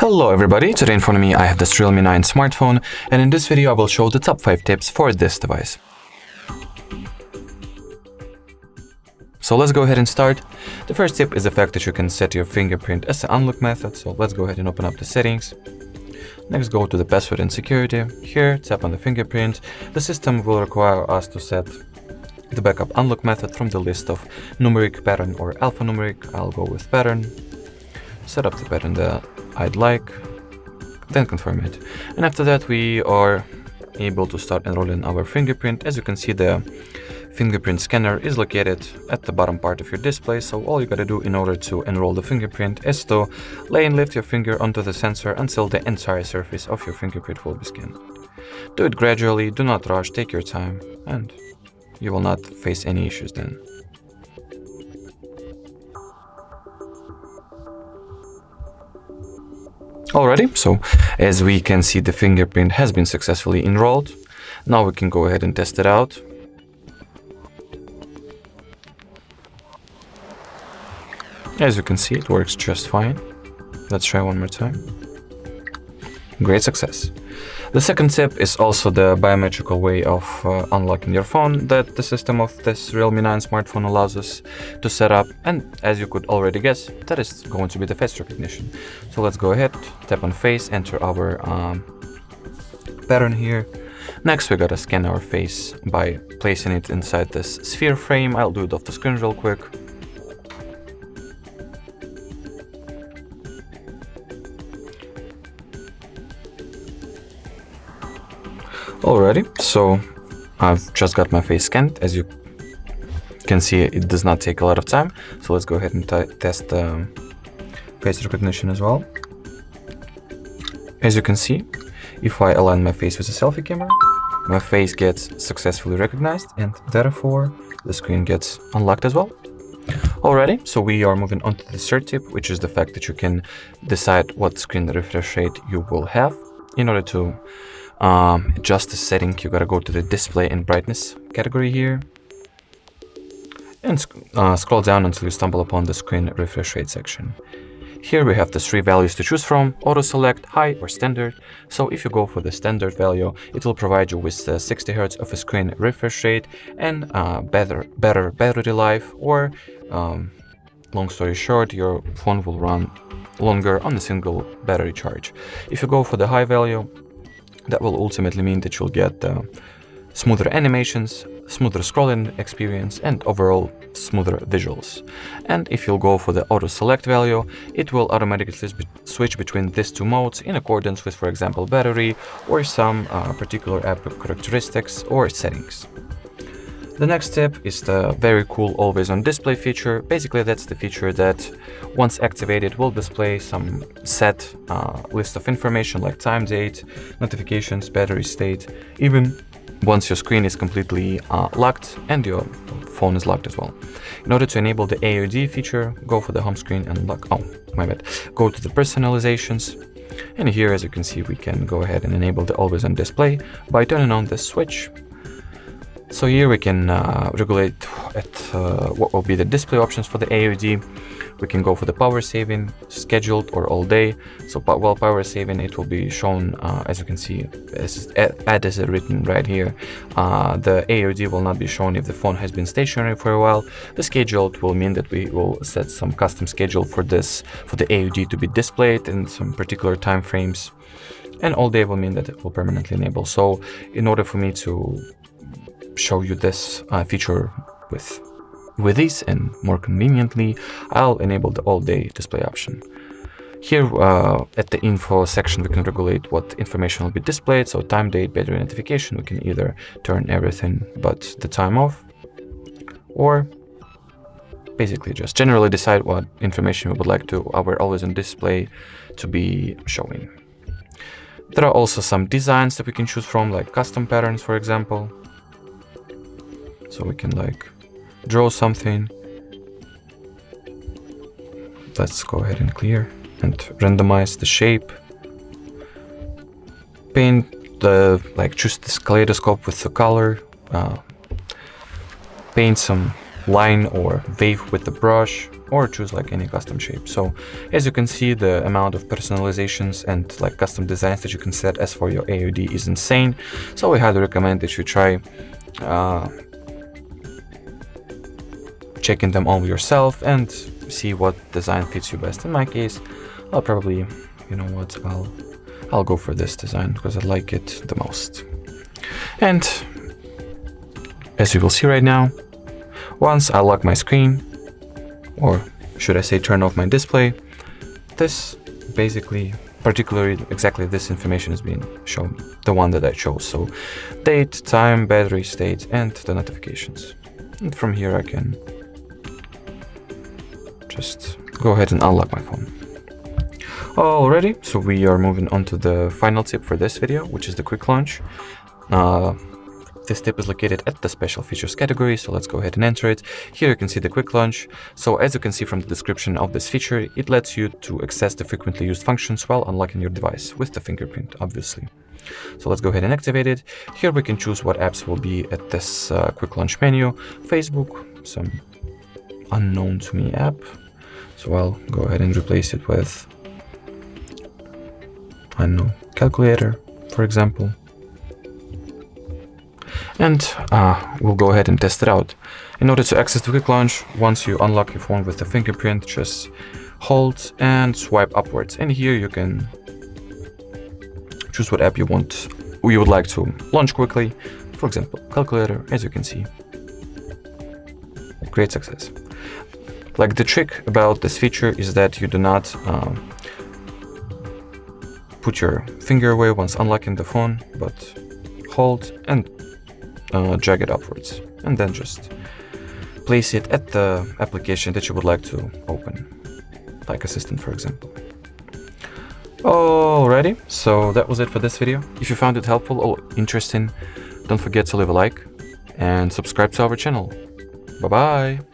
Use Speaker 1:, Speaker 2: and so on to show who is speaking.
Speaker 1: Hello everybody, today in front of me I have this Realme 9 smartphone, and in this video I will show the top 5 tips for this device. So let's go ahead and start. The first tip is the fact that you can set your fingerprint as the unlock method, so let's go ahead and open up the settings. Next, go to the password and security. Here, tap on the fingerprint. The system will require us to set the backup unlock method from the list of numeric, pattern or alphanumeric. I'll go with pattern. Set up the pattern that I'd like, then confirm it. And after that we are able to start enrolling our fingerprint. As you can see, the fingerprint scanner is located at the bottom part of your display, so all you gotta do in order to enroll the fingerprint is to lay and lift your finger onto the sensor until the entire surface of your fingerprint will be scanned. Do it gradually, do not rush, take your time, and you will not face any issues then. Alrighty, so as we can see, the fingerprint has been successfully enrolled. Now we can go ahead and test it out. As you can see, it works just fine. Let's try one more time. Great success. The second tip is also the biometrical way of unlocking your phone that the system of this Realme 9 smartphone allows us to set up, and as you could already guess, that is going to be the face recognition. So let's go ahead, tap on face, enter our pattern here. Next we gotta scan our face by placing it inside this sphere frame. I'll do it off the screen real quick. Alrighty, so I've just got my face scanned. As you can see, it does not take a lot of time. So let's go ahead and test the face recognition as well. As you can see, if I align my face with a selfie camera, my face gets successfully recognized and therefore the screen gets unlocked as well. Alrighty, so we are moving on to the third tip, which is the fact that you can decide what screen refresh rate you will have. In order to adjust the setting, you gotta go to the display and brightness category here and scroll down until you stumble upon the screen refresh rate section. Here we have the three values to choose from: auto select, high or standard. So if you go for the standard value, it will provide you with 60 Hz of a screen refresh rate and better battery life, or long story short, your phone will run longer on a single battery charge. If you go for the high value, that will ultimately mean that you'll get smoother animations, smoother scrolling experience, and overall smoother visuals. And if you'll go for the auto select value, it will automatically switch between these two modes in accordance with, for example, battery or some particular app characteristics or settings. The next step is the very cool always on display feature. Basically, that's the feature that once activated will display some set list of information like time, date, notifications, battery state, even once your screen is completely locked and your phone is locked as well. In order to enable the AOD feature, go for the home screen and go to the personalizations. And here, as you can see, we can go ahead and enable the always on display by turning on this switch. So here we can regulate what will be the display options for the AOD. We can go for the power saving, scheduled or all day. So while power saving, it will be shown, as you can see, as written right here. The AOD will not be shown if the phone has been stationary for a while. The scheduled will mean that we will set some custom schedule for the AOD to be displayed in some particular time frames. And all day will mean that it will permanently enable. So in order for me to show you this feature with ease and more conveniently, I'll enable the all day display option. Here at the info section, we can regulate what information will be displayed. So time, date, battery, notification, we can either turn everything but the time off, or basically just generally decide what information we would like to our always on display to be showing. There are also some designs that we can choose from, like custom patterns, for example. So we can draw something. Let's go ahead and clear and randomize the shape. Paint choose this kaleidoscope with the color. Paint some line or wave with the brush, or choose like any custom shape. So as you can see, the amount of personalizations and like custom designs that you can set as for your AOD is insane. So we highly recommend that you try checking them all yourself and see what design fits you best. In my case, I'll probably, you know what, I'll go for this design because I like it the most. And as you will see right now, once I lock my screen, or should I say turn off my display, this basically, particularly exactly this information is being shown, the one that I chose. So date, time, battery state, and the notifications. And from here I can just go ahead and unlock my phone. Alrighty, so we are moving on to the final tip for this video, which is the quick launch. This tip is located at the special features category, so let's go ahead and enter it. Here you can see the quick launch. So as you can see from the description of this feature, it lets you to access the frequently used functions while unlocking your device with the fingerprint, obviously. So let's go ahead and activate it. Here we can choose what apps will be at this quick launch menu. Facebook, some unknown to me app. So I'll go ahead and replace it with, I don't know, calculator, for example. And we'll go ahead and test it out. In order to access the quick launch, once you unlock your phone with the fingerprint, just hold and swipe upwards. And here you can choose what app you would like to launch quickly. For example, calculator, as you can see. Great success. Like, the trick about this feature is that you do not put your finger away once unlocking the phone, but hold and drag it upwards, and then just place it at the application that you would like to open, like Assistant, for example. Alrighty, so that was it for this video. If you found it helpful or interesting, don't forget to leave a like and subscribe to our channel. Bye bye!